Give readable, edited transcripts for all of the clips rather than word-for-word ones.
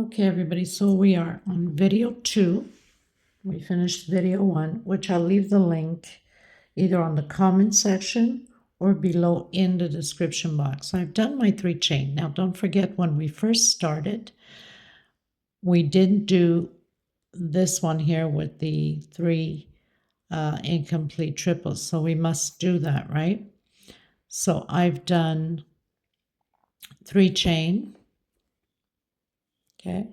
Okay, everybody, so we are on video 2. We finished video 1, which I'll leave the link either on the comment section or below in the description box. I've done my 3 chain. Now, don't forget when we first started, we didn't do this one here with the 3 incomplete triples, so we must do that, right? So I've done 3 chain, okay?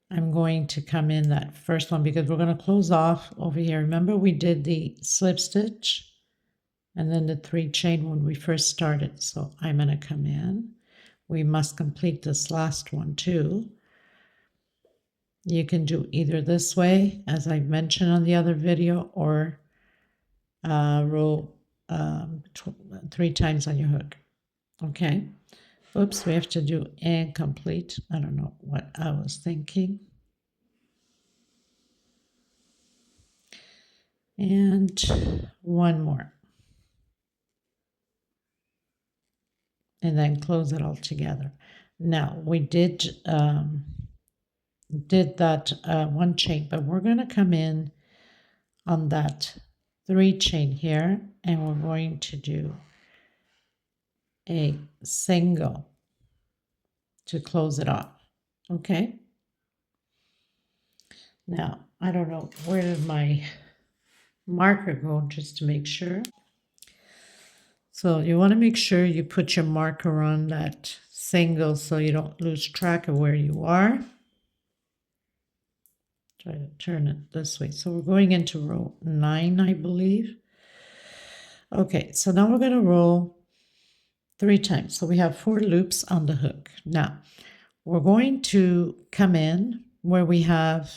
I'm going to come in that first one because we're going to close off over here. Remember we did the slip stitch and then the 3 chain when we first started. So I'm going to come in. We must complete this last one too. You can do either this way, as I mentioned on the other video, or row 3 times on your hook. Okay. Oops, we have to do incomplete. I don't know what I was thinking. And one more. And then close it all together. Now, we did that 1 chain, but we're going to come in on that 3 chain here, and we're going to do a single to close it off. Okay? Now, I don't know, where did my marker go, just to make sure. So you want to make sure you put your marker on that single so you don't lose track of where you are. Try to turn it this way. So we're going into row 9, I believe. Okay, so now we're going to roll 3 times. So we have 4 loops on the hook. Now, we're going to come in where we have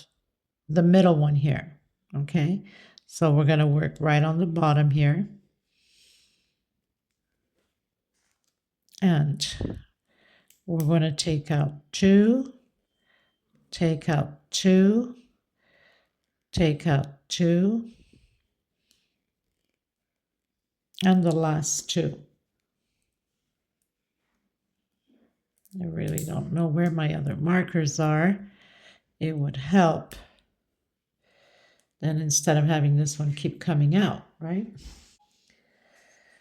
the middle one here. Okay, so we're going to work right on the bottom here. And we're going to take out 2, take out 2, take out 2, and the last 2. I really don't know where my other markers are. It would help. Then instead of having this one keep coming out, right?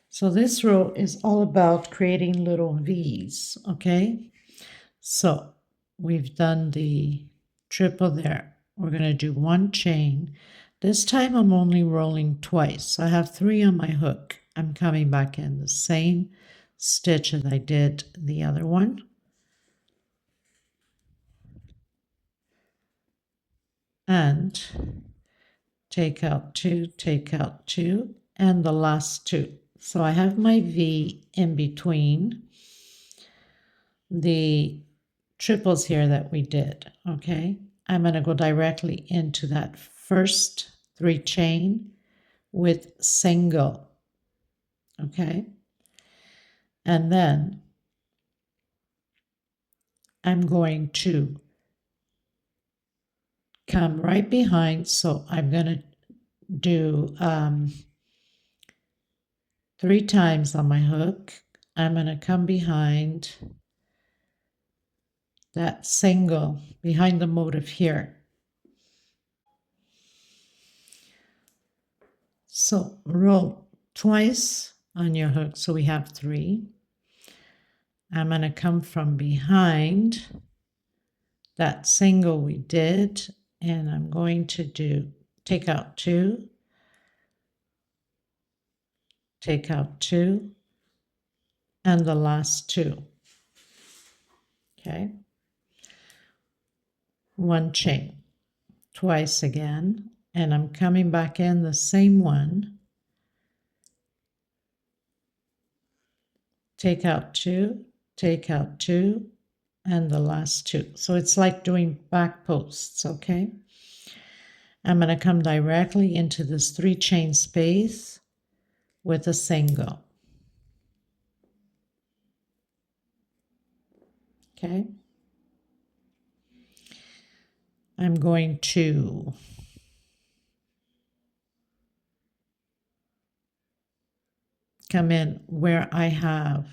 So this row is all about creating little V's, okay? So we've done the triple there. We're going to do 1 chain. This time I'm only rolling twice. So I have 3 on my hook. I'm coming back in the same stitch as I did the other one. And take out 2, take out 2, and the last 2. So I have my V in between the triples here that we did, okay? I'm going to go directly into that first 3 chain with single, okay? And then I'm going to come right behind, so I'm going to do 3 times on my hook. I'm going to come behind that single, behind the motif here. So roll twice on your hook, so we have 3. I'm going to come from behind that single we did, and I'm going to take out 2, take out 2, and the last 2. Okay. 1 chain, twice again, and I'm coming back in the same one. Take out 2, take out 2, and the last 2. So it's like doing back posts, okay? I'm going to come directly into this 3 chain space with a single. Okay? I'm going to come in where I have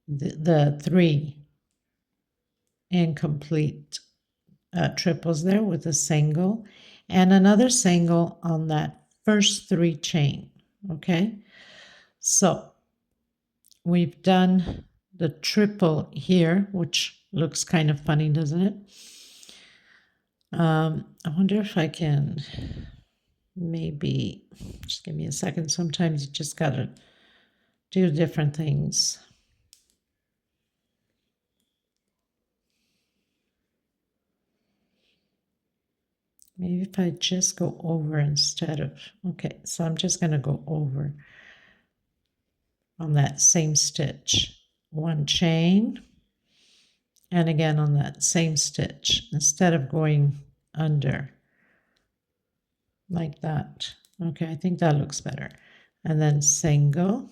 the 3 incomplete triples there with a single and another single on that first 3 chain. Okay, so we've done the triple here, which looks kind of funny, doesn't it? I wonder if I can maybe just give me a second. Sometimes you just gotta do different things. Maybe if I just go over instead of, okay, so I'm just going to go over on that same stitch, 1 chain, and again on that same stitch, instead of going under like that. Okay, I think that looks better. And then single,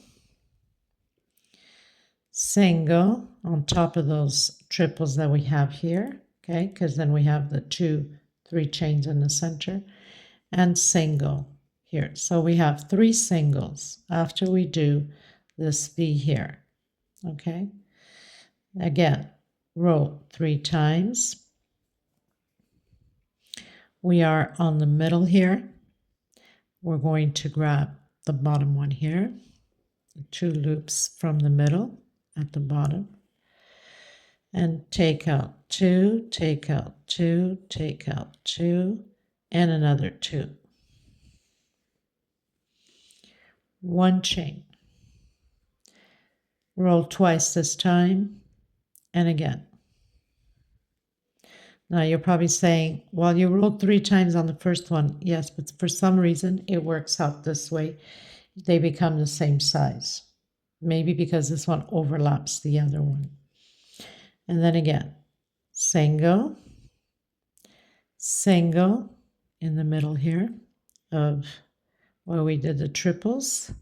single on top of those triples that we have here, okay, because then we have the 2, 3 chains in the center, and single here. So we have 3 singles after we do this V here. Okay, again, roll 3 times. We are on the middle here. We're going to grab the bottom one here, 2 loops from the middle at the bottom, and take out 2, take out 2, take out 2, and another 2. 1 chain. Roll twice this time, and again. Now you're probably saying, well, you rolled 3 times on the first one. Yes, but for some reason it works out this way. They become the same size. Maybe because this one overlaps the other one. And then again, single, single in the middle here of where we did the triples.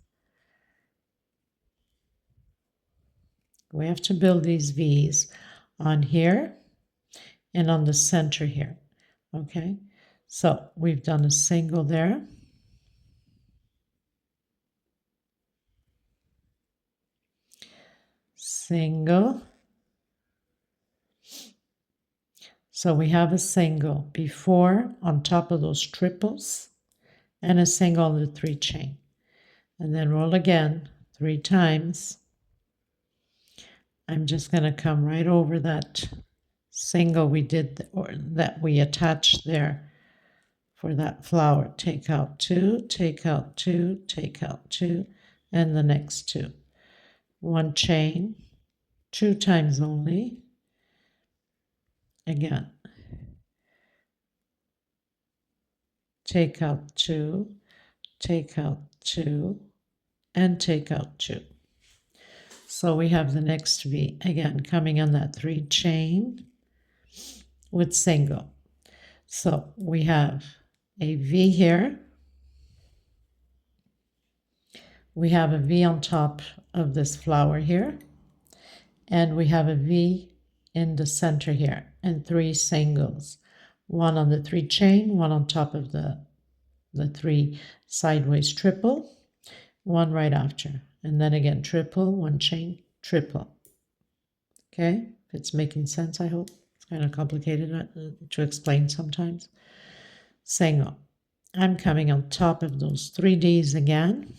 We have to build these V's on here and on the center here. Okay, so we've done a single there. Single. So we have a single before on top of those triples and a single on the 3 chain. And then roll again 3 times. I'm just going to come right over that single we did, or that we attached there for that flower. Take out 2, take out 2, take out 2, and the next 2. 1 chain, 2 times only. Again, take out 2, take out 2, and take out 2. So we have the next V, again, coming on that 3 chain with single. So we have a V here. We have a V on top of this flower here. And we have a V in the center here, and 3 singles. 1 on the 3 chain, 1 on top of the 3 sideways triple, 1 right after. And then again, triple, 1 chain, triple. Okay, if it's making sense, I hope. It's kind of complicated to explain sometimes. Single. I'm coming on top of those 3 Ds again.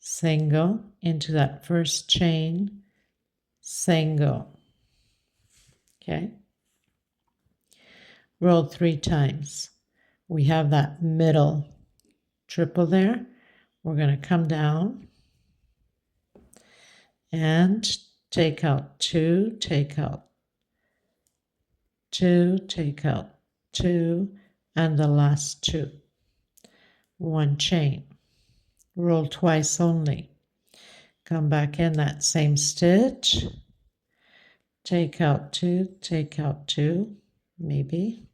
Single into that first chain, single. Okay. Roll 3 times. We have that middle triple there. We're going to come down and take out 2, take out 2, take out 2, and the last 2. 1 chain. Roll twice only. Come back in that same stitch. Take out 2, take out 2, maybe.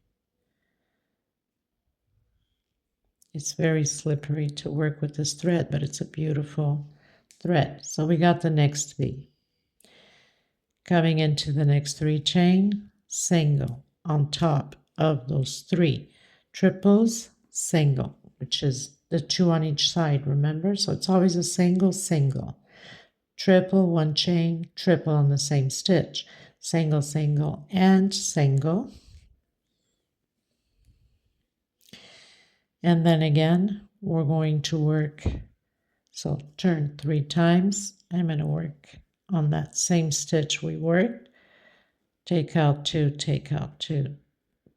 It's very slippery to work with this thread, but it's a beautiful thread. So we got the next V. Coming into the next 3 chain, single on top of those 3 triples, single. which is the 2 on each side, remember? So it's always a single, single, triple, 1 chain, triple on the same stitch, single, single, and single. And then again, we're going to work, so turn 3 times. I'm going to work on that same stitch we worked. Take out 2, take out 2,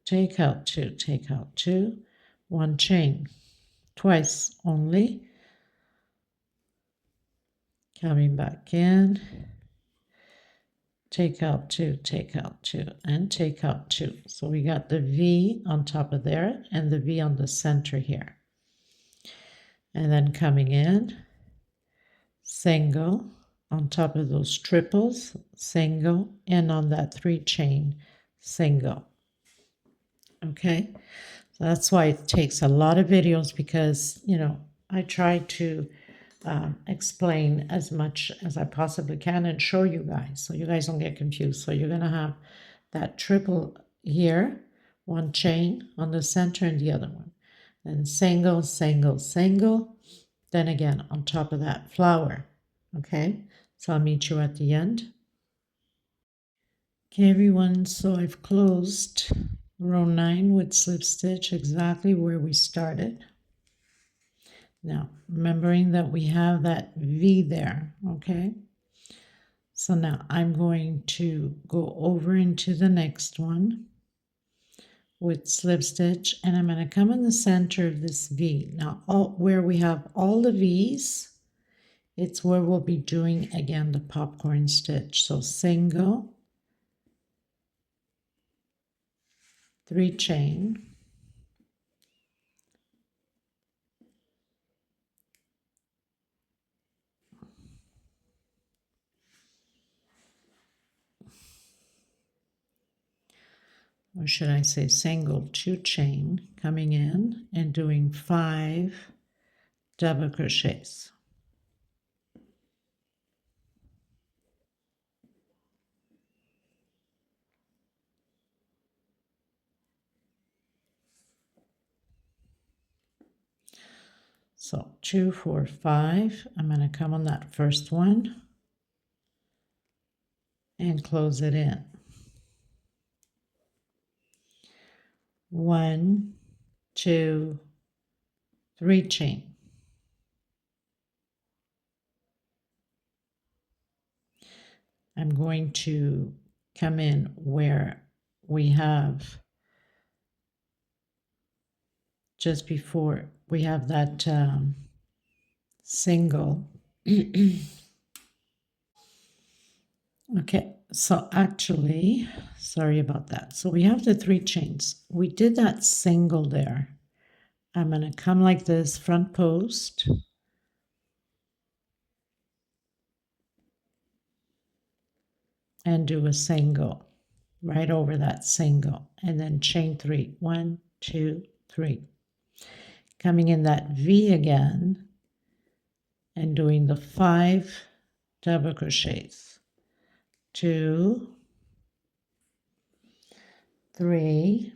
take out 2, take out 2, 1 chain, twice only. Coming back in, take out 2, take out 2, and take out 2. So we got the V on top of there and the V on the center here. And then coming in, single on top of those triples, single, and on that 3 chain, single. Okay, so that's why it takes a lot of videos, because, you know, I try to explain as much as I possibly can and show you guys so you guys don't get confused. So you're going to have that triple here, 1 chain on the center and the other one, then single, single, single, then again on top of that flower. Okay, so I'll meet you at the end. Okay everyone, so I've closed row 9 with slip stitch exactly where we started. Now, remembering that we have that V there, okay? So now I'm going to go over into the next one with slip stitch, and I'm going to come in the center of this V. Now, where we have all the V's, it's where we'll be doing, again, the popcorn stitch. So single, 3 chain, or should I say single, 2 chain, coming in and doing 5 double crochets. So 2, 4, 5, I'm going to come on that first one and close it in. 1, 2, 3 chain. I'm going to come in where we have, just before we have that single. Okay, so actually, sorry about that. So we have the 3 chains. We did that single there. I'm going to come like this, front post, and do a single right over that single, and then chain 3. 1, 2, 3. Coming in that V again and doing the 5 double crochets. 2, 3,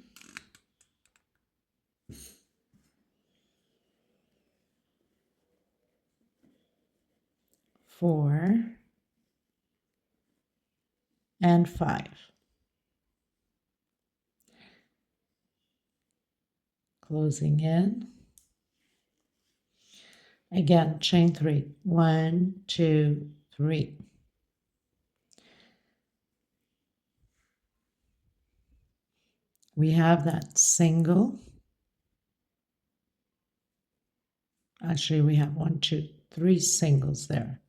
4, and 5. Closing in. Again, chain 3. 1, 2, 3. We have that single. Actually, we have 1, 2, 3 singles there.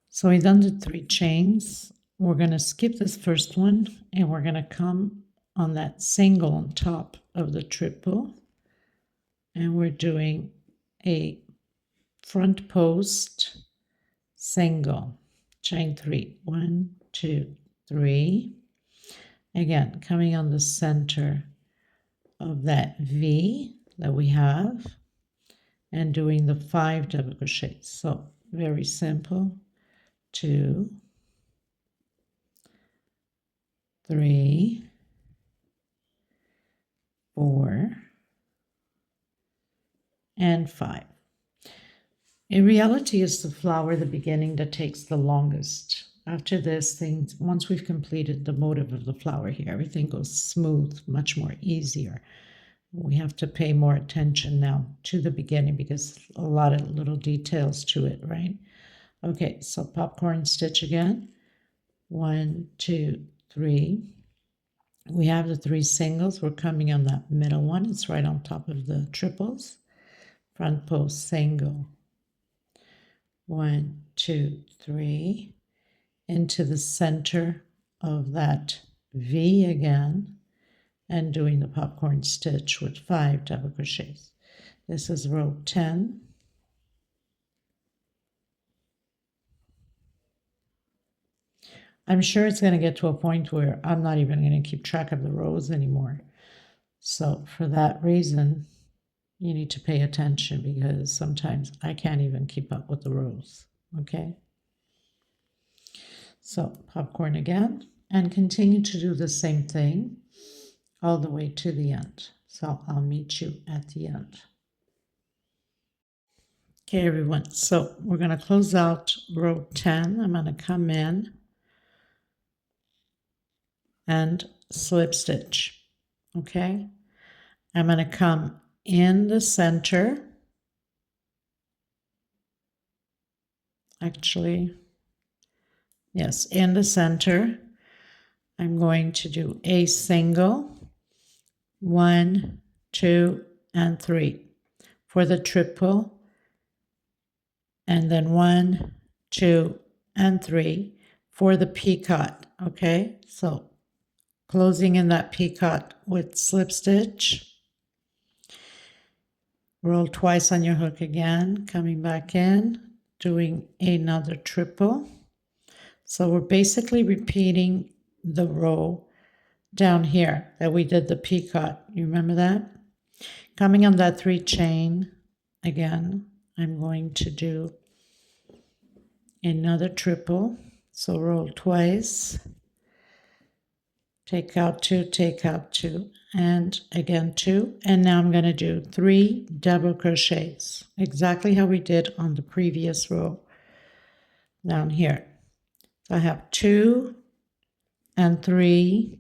So we've done the 3 chains. We're going to skip this first one, and we're going to come on that single on top of the triple, and we're doing a front post single, chain 3. 1, 2, 3. Again, coming on the center of that V that we have, and doing the 5 double crochets. So very simple. 2, 3, 4, and 5. In reality, it's the flower, the beginning, that takes the longest. After this, once we've completed the motif of the flower here, everything goes smooth, much more easier. We have to pay more attention now to the beginning because a lot of little details to it, right? Okay, so popcorn stitch again. 1, 2, 3. We have the 3 singles. We're coming on that middle one. It's right on top of the triples. Front post single. 1, 2, 3. Into the center of that V again, and doing the popcorn stitch with 5 double crochets. This is row 10. I'm sure it's going to get to a point where I'm not even going to keep track of the rows anymore. So for that reason, you need to pay attention because sometimes I can't even keep up with the rows. Okay? So popcorn again, and continue to do the same thing all the way to the end. So I'll meet you at the end. Okay, everyone, so we're going to close out row 10. I'm going to come in and slip stitch. Okay, I'm going to come in the center. Actually, yes, in the center. I'm going to do a single, 1, 2, and 3 for the triple, and then 1, 2, and 3 for the picot. Okay, so closing in that picot with slip stitch, roll twice on your hook again, coming back in, doing another triple. So we're basically repeating the row down here that we did the picot. You remember that? Coming on that 3 chain again, I'm going to do another triple. So roll twice, take out 2, take out 2, and again 2. And now I'm going to do 3 double crochets, exactly how we did on the previous row down here. So I have 2 and 3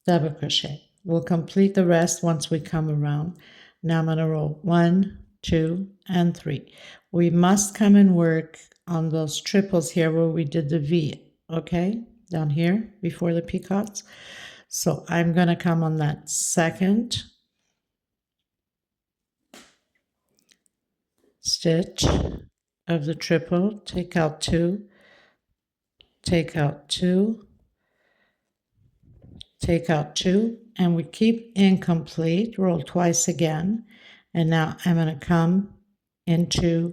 double crochet. We'll complete the rest once we come around. Now I'm going to roll 1, 2, and 3. We must come and work on those triples here where we did the V, okay, down here before the picots. So I'm going to come on that second stitch of the triple, take out 2, take out 2, take out 2, and we keep incomplete, roll twice again, and now I'm going to come into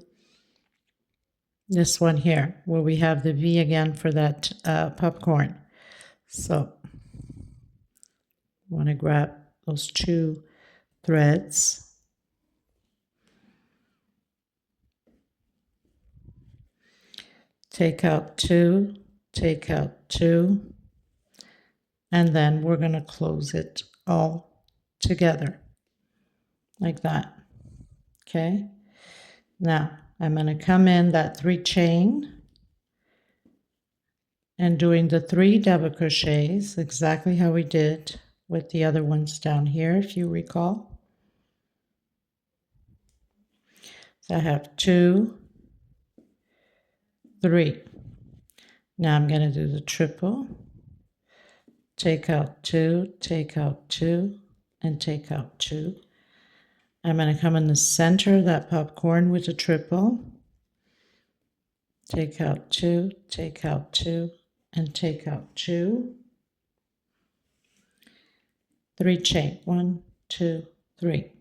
this one here where we have the V again for that popcorn. So I want to grab those 2 threads, take out 2, take out 2, and then we're going to close it all together like that. Okay, now I'm going to come in that 3 chain and doing the 3 double crochets exactly how we did with the other ones down here, if you recall. So I have 2, 3. Now I'm going to do the triple, take out 2, take out 2, and take out 2. I'm going to come in the center of that popcorn with a triple, take out 2, take out 2, and take out 2. 3 chain, 1, 2, 3.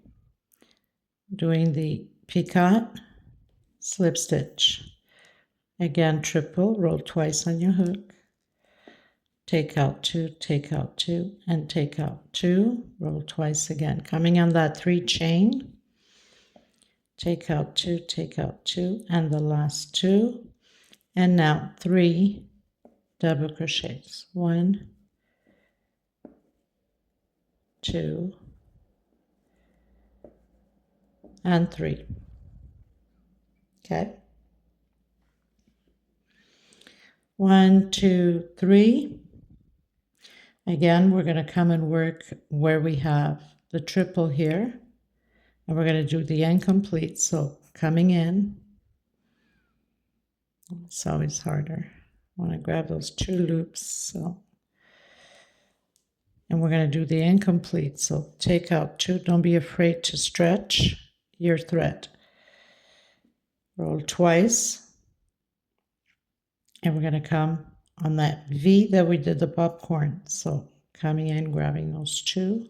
Doing the picot, slip stitch. Again, triple, roll twice on your hook. Take out 2, take out 2, and take out 2. Roll twice again. Coming on that 3 chain, take out 2, take out 2, and the last 2, and now 3 double crochets. 1, 2, and 3. Okay. 1, 2, 3. Again, we're going to come and work where we have the triple here, and we're going to do the incomplete. So coming in, it's always harder. I want to grab those 2 loops. So, and we're going to do the incomplete. So take out 2. Don't be afraid to stretch your thread. Roll twice, and we're going to come on that V that we did the popcorn. So coming in, grabbing those 2,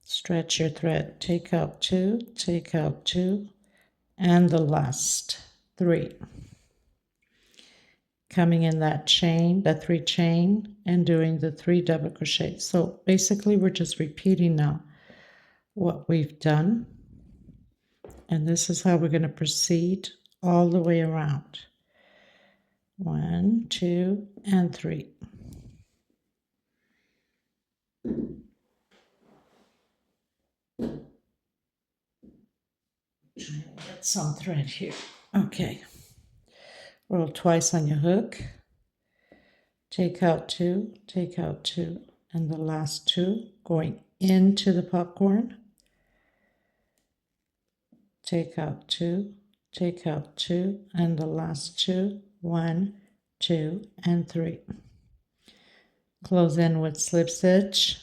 stretch your thread, take out 2, take out 2, and the last 3. Coming in that chain, that 3 chain, and doing the 3 double crochets. So basically we're just repeating now what we've done, and this is how we're going to proceed all the way around. 1, 2, and 3. Try and get some thread here. Okay. Roll twice on your hook. Take out 2, take out 2, and the last 2 going into the popcorn. Take out 2, take out 2, and the last 2, 1, 2, and 3. Close in with slip stitch.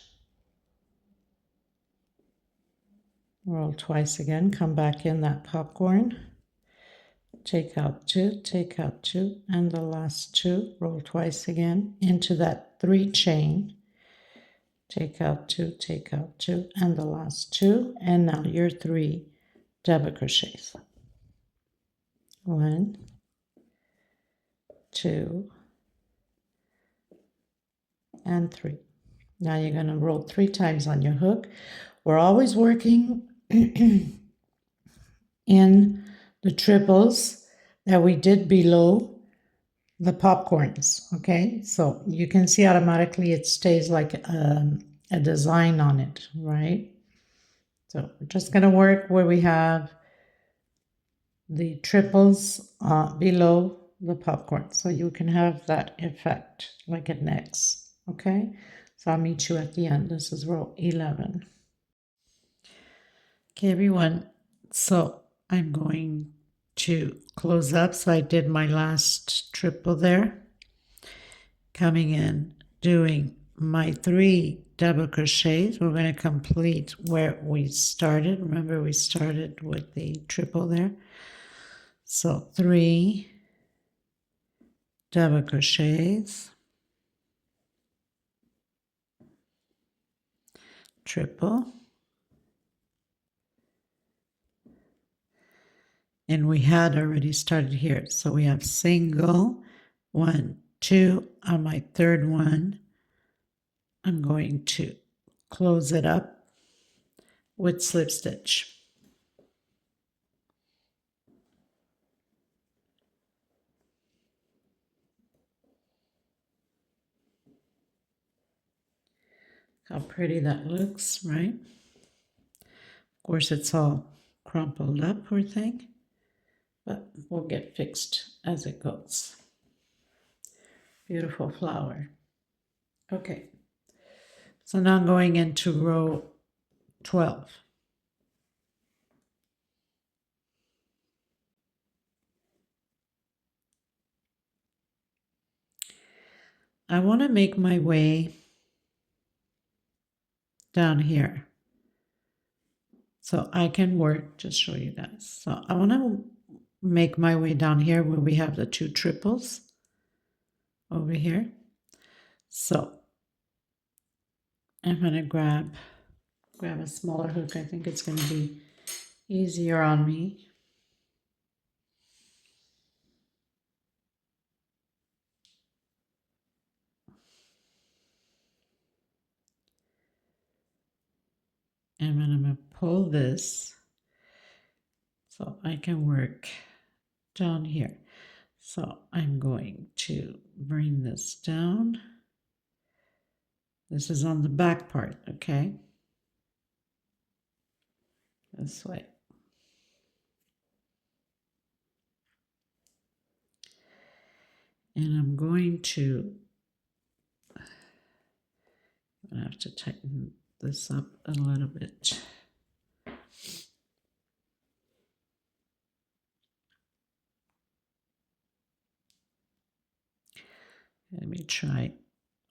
Roll twice again, come back in that popcorn. Take out 2, take out 2, and the last 2, roll twice again into that 3 chain. Take out 2, take out 2, and the last 2, and now your 3 double crochets. 1, 2, and 3. Now you're going to roll 3 times on your hook. We're always working in the triples that we did below the popcorns, okay? So you can see automatically it stays like a design on it, right? So we're just going to work where we have the triples below the popcorn, so you can have that effect like it next, okay? So I'll meet you at the end. This is row 11. Okay, everyone, so I'm going to close up. So I did my last triple there, coming in, doing my 3 double crochets. We're going to complete where we started. Remember, we started with the triple there. So 3 double crochets, triple, and we had already started here. So we have single, 1, 2. On my third one, I'm going to close it up with slip stitch. How pretty that looks, right? Of course, it's all crumpled up, poor thing, but we'll get fixed as it goes. Beautiful flower. Okay, so now I'm going into row 12. I want to make my way down here so I can work, just show you guys. So I want to make my way down here where we have the 2 triples over here. So I'm going to grab a smaller hook. I think it's going to be easier on me. And I'm going to pull this, So I can work down here. So I'm going to bring this down. This is on the back part, okay? This way. And I'm going to have to tighten this up a little bit. Let me try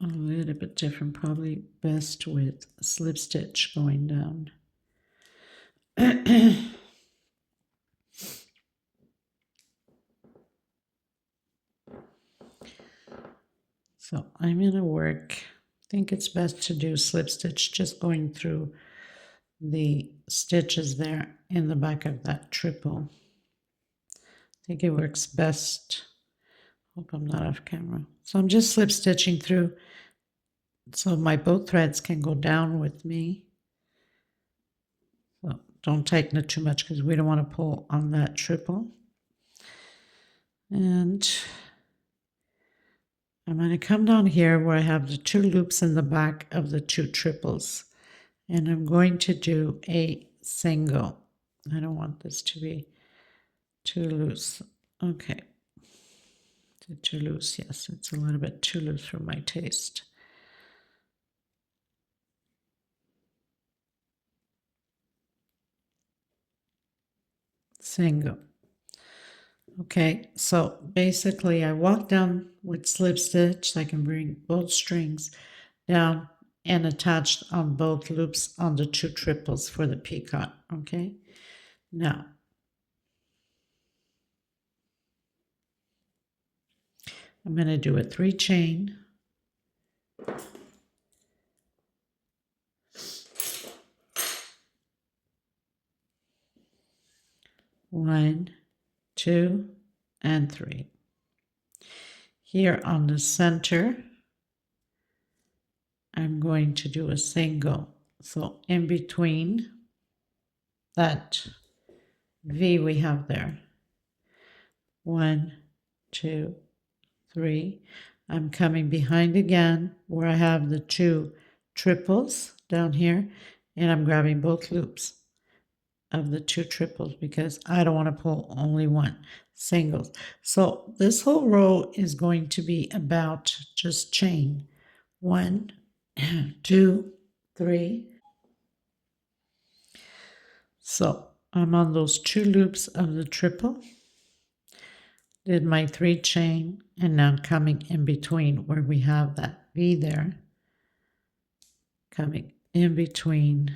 a little bit different, probably best with slip stitch going down. So I'm going to work, I think it's best to do slip stitch, just going through the stitches there in the back of that triple. I think it works best. Hope I'm not off camera. So I'm just slip stitching through so my both threads can go down with me. So don't tighten it too much because we don't want to pull on that triple. And I'm going to come down here where I have the 2 loops in the back of the 2 triples. And I'm going to do a single. I don't want this to be too loose. Okay. Too loose, yes, it's a little bit too loose for my taste. Single. Okay, so basically I walk down with slip stitch so I can bring both strings down and attach on both loops on the 2 triples for the peacock. Okay, now I'm going to do a 3 chain. One, 2, and 3. Here on the center, I'm going to do a single. So in between that V we have there, 1, 2, 3. I'm coming behind again where I have the 2 triples down here, and I'm grabbing both loops of the 2 triples because I don't want to pull only one, singles. So this whole row is going to be about just chain 1, 2, 3. So I'm on those 2 loops of the triple, did my 3 chain, and now coming in between where we have that V there, coming in between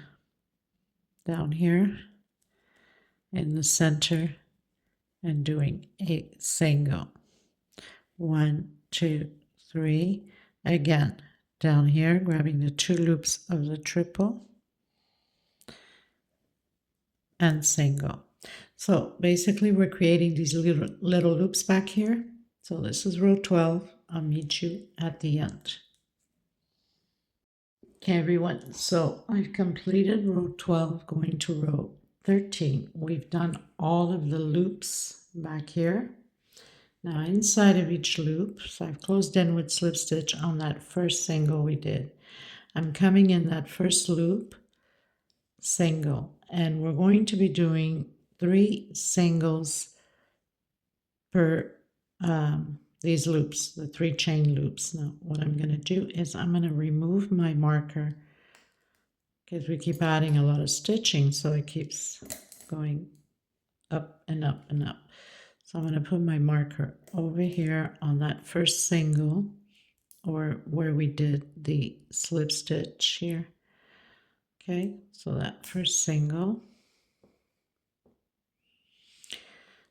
down here in the center and doing a single. 1, 2, 3. Again, down here, grabbing the 2 loops of the triple and single. So basically we're creating these little loops back here. So this is row 12. I'll meet you at the end. Okay, everyone, so I've completed row 12, going to row 13. We've done all of the loops back here. Now inside of each loop, so I've closed in with slip stitch on that first single we did. I'm coming in that first loop, single, and we're going to be doing 3 singles per these loops, the 3 chain loops. Now what I'm going to do is I'm going to remove my marker because we keep adding a lot of stitching, so it keeps going up and up and up. So I'm going to put my marker over here on that first single, or where we did the slip stitch here. Okay, so that first single.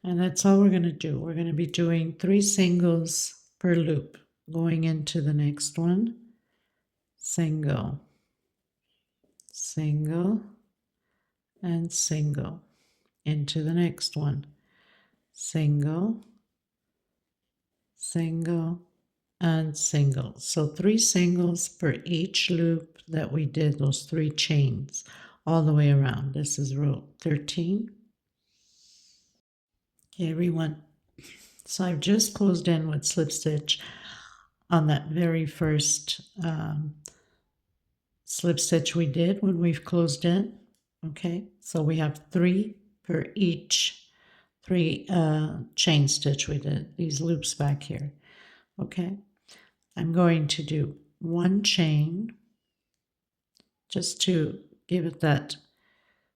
And that's all we're going to do. We're going to be doing 3 singles per loop. Going into the next one, single, single, and single. Into the next one, single, single, and single. So 3 singles per each loop that we did, those 3 chains all the way around. This is row 13. Okay, everyone. So I've just closed in with slip stitch on that very first slip stitch we did when we've closed in. Okay, so we have 3 per each 3 chain stitch we did, these loops back here. Okay, I'm going to do 1 chain just to give it that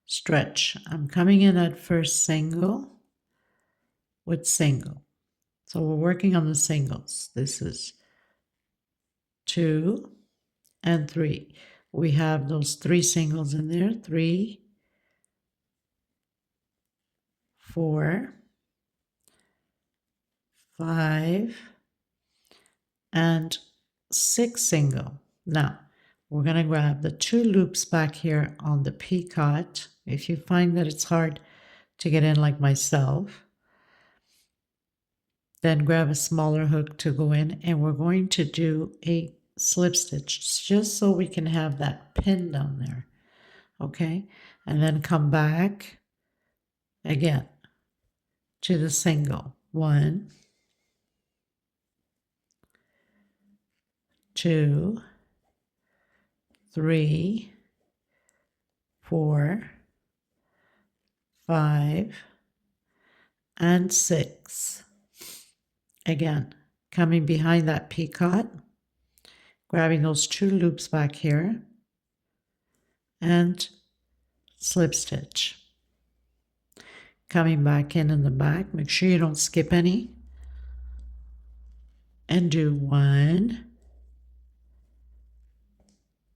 stretch. I'm coming in at first single with single. So we're working on the singles. This is 2 and 3. We have those 3 singles in there, 3, 4, 5, and 6 single. Now, we're going to grab the 2 loops back here on the picot. If you find that it's hard to get in like myself, then grab a smaller hook to go in, and we're going to do a slip stitch just so we can have that pin down there. Okay, and then come back again to the single. 1, 2, 3, 4, 5, and 6. Again, coming behind that picot, grabbing those 2 loops back here, and slip stitch. Coming back in the back, make sure you don't skip any, and do 1,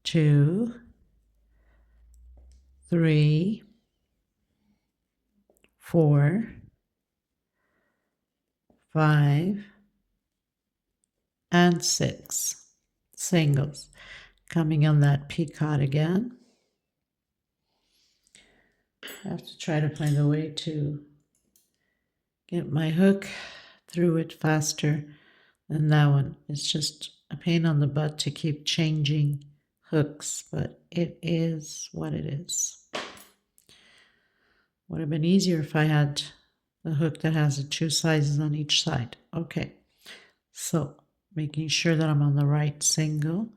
2, 3, 4, 5, and 6 singles. Coming on that picot again. I have to try to find a way to get my hook through it faster than that one. It's just a pain on the butt to keep changing hooks, but it is what it is. Would have been easier if I had the hook that has the 2 sizes on each side. Okay, so making sure that I'm on the right single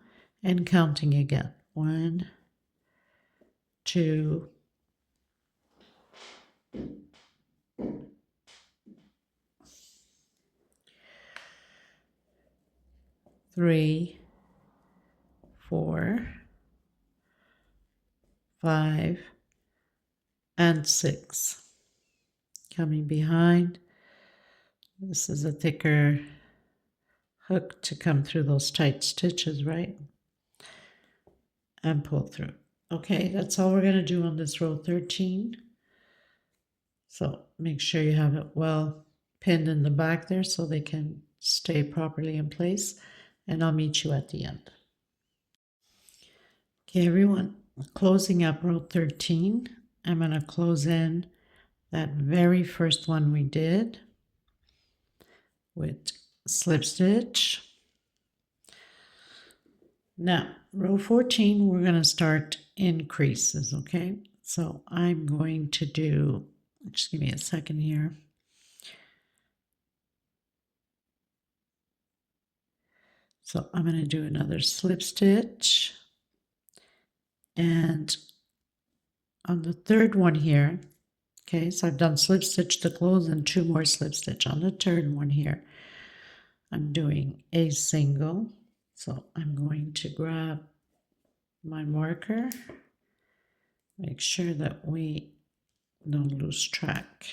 and counting again. 1, 2, 3, 4, 5, and 6. Coming behind. This is a thicker hook to come through those tight stitches, right? And pull through. Okay, that's all we're going to do on this row 13. So make sure you have it well pinned in the back there so they can stay properly in place. And I'll meet you at the end. Okay, everyone, closing up row 13. I'm going to close in that very first one we did with slip stitch. Now, row 14, we're going to start increases, okay? So I'm going to do, just give me a second here. So I'm going to do another slip stitch. And on the third one here, okay, so I've done slip stitch to close and 2 more slip stitch. On the third one here, I'm doing a single. So I'm going to grab my marker, make sure that we don't lose track.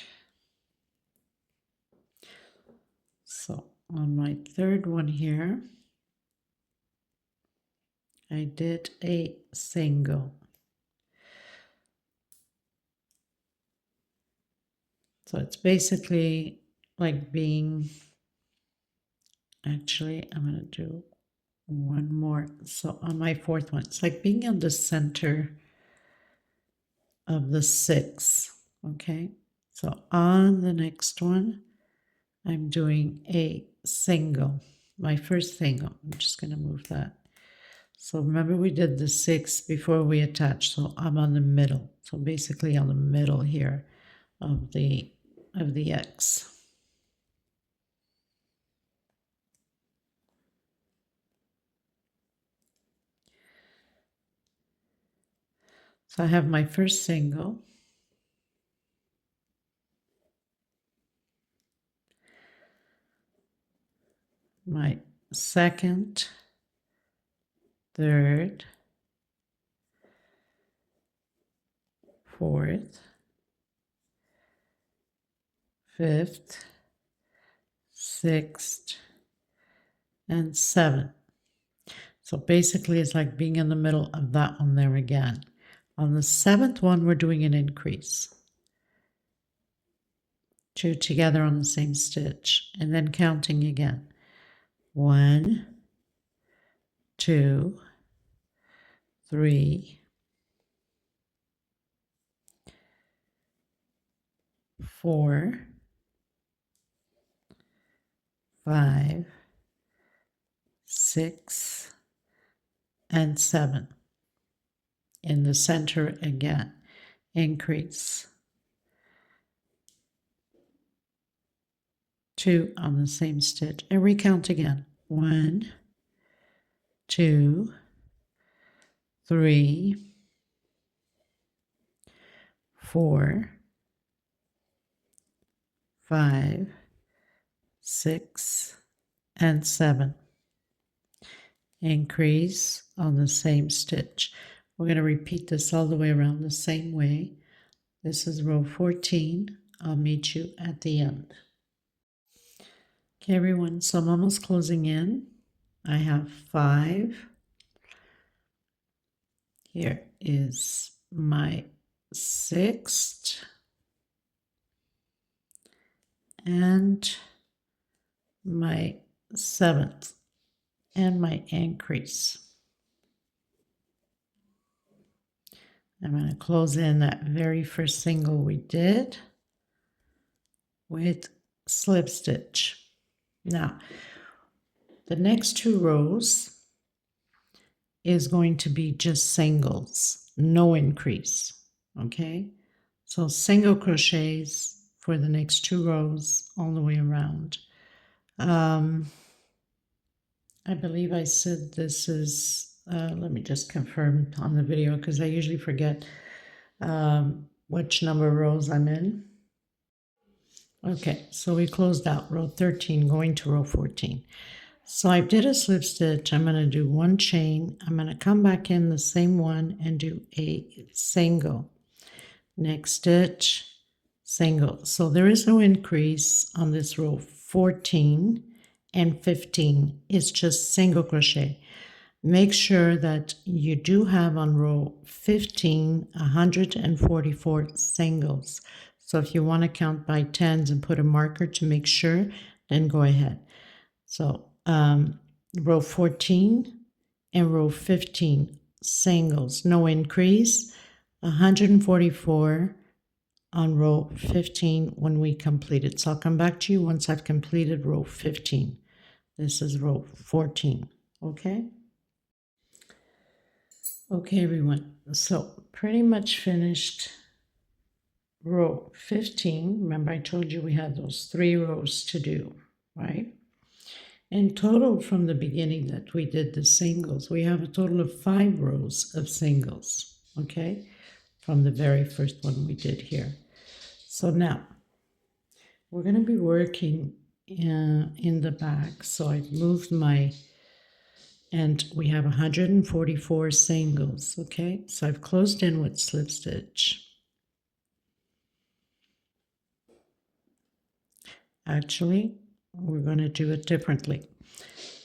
So on my third one here, I did a single. So it's basically like being, actually I'm going to do one more. So on my fourth one, it's like being on the center of the 6. Okay, so on the next one, I'm doing a single, my first single. I'm just going to move that. So remember we did the 6 before we attached, so I'm on the middle. So basically on the middle here of the of the X. So I have my first single, my second, third, fourth, fifth, sixth, and seventh. So basically it's like being in the middle of that one there again. On the seventh one, we're doing an increase. 2 together on the same stitch, and then counting again. 1, 2, 3, 4, 5, 6, and 7. In the center again, increase. 2 on the same stitch, and recount again. 1, 2, 3, 4, 5, 6, and 7. Increase on the same stitch. We're going to repeat this all the way around the same way. This is row 14. I'll meet you at the end. Okay, everyone, so I'm almost closing in. I have 5. Here is my 6th and my 7th and my increase. I'm going to close in that very first single we did with slip stitch. Now, the next 2 rows is going to be just singles, no increase, okay? So single crochets for the next 2 rows all the way around. I believe I said this is, let me just confirm on the video because I usually forget which number of rows I'm in. Okay, so we closed out row 13 going to row 14. So I did a slip stitch. I'm going to do 1 chain. I'm going to come back in the same one and do a single. Next stitch, single. So there is no increase on this row 14 and 15. It's just single crochet. Make sure that you do have on row 15 144 singles. So if you want to count by tens and put a marker to make sure, then go ahead. So row 14 and row 15 singles, no increase, 144 on row 15 when we complete it. So I'll come back to you once I've completed row 15. This is row 14, okay? Okay, everyone, so pretty much finished row 15. Remember I told you we had those 3 rows to do, right? In total from the beginning that we did the singles, we have a total of 5 rows of singles, okay? From the very first one we did here. So now, we're going to be working in the back. So I've moved my, and we have 144 singles, okay? So I've closed in with slip stitch. Actually, we're going to do it differently.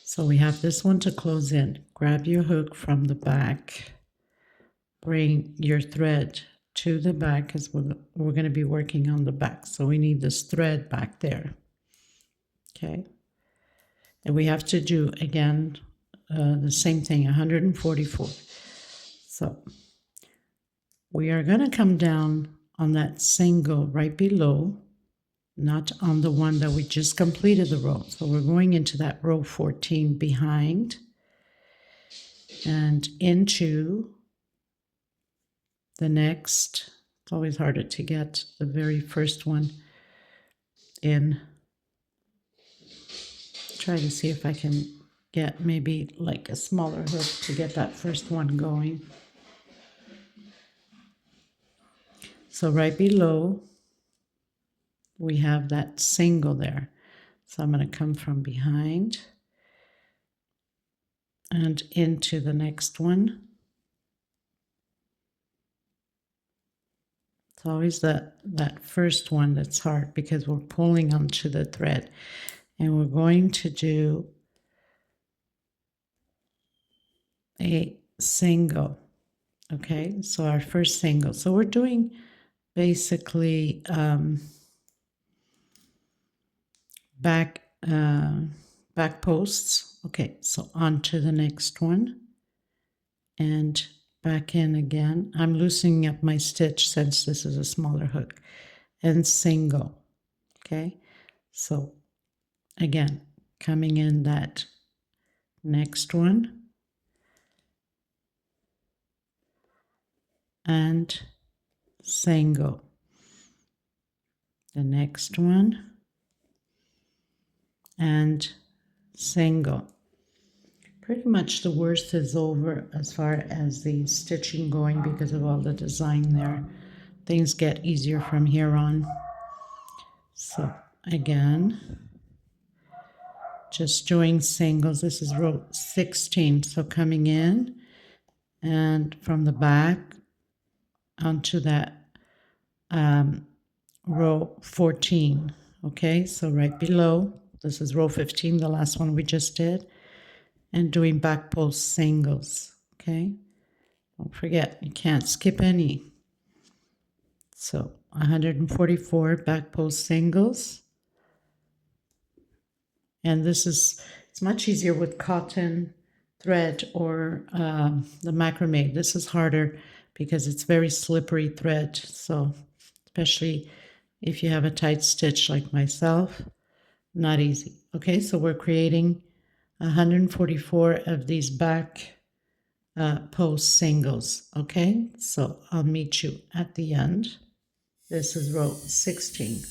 So we have this one to close in. Grab your hook from the back. Bring your thread to the back because we're going to be working on the back. So we need this thread back there. Okay. And we have to do, again, the same thing, 144. So we are going to come down on that single right below, not on the one that we just completed the row. So we're going into that row 14 behind and into the next. It's always harder to get the very first one. in. Try to see if I can get maybe like a smaller hook to get that first one going. So right below, we have that single there. So I'm going to come from behind and into the next one. It's always that first one that's hard because we're pulling onto the thread. And we're going to do a single. Okay, so our first single. So we're doing basically back posts. Okay, so on to the next one and back in again. I'm loosening up my stitch since this is a smaller hook, and single. Okay, so again, coming in that next one and single, the next one and single. Pretty much the worst is over as far as the stitching going because of all the design there. Things get easier from here on. So again, just doing singles. This is row 16. So coming in and from the back onto that row 14. Okay, so right below, this is row 15, the last one we just did, and doing back post singles. Okay, don't forget, you can't skip any. So 144 back post singles. And this is, it's much easier with cotton thread or the macrame. This is harder because it's very slippery thread. So especially if you have a tight stitch like myself, not easy. Okay, so we're creating 144 of these back post singles. Okay, so I'll meet you at the end. This is row 16.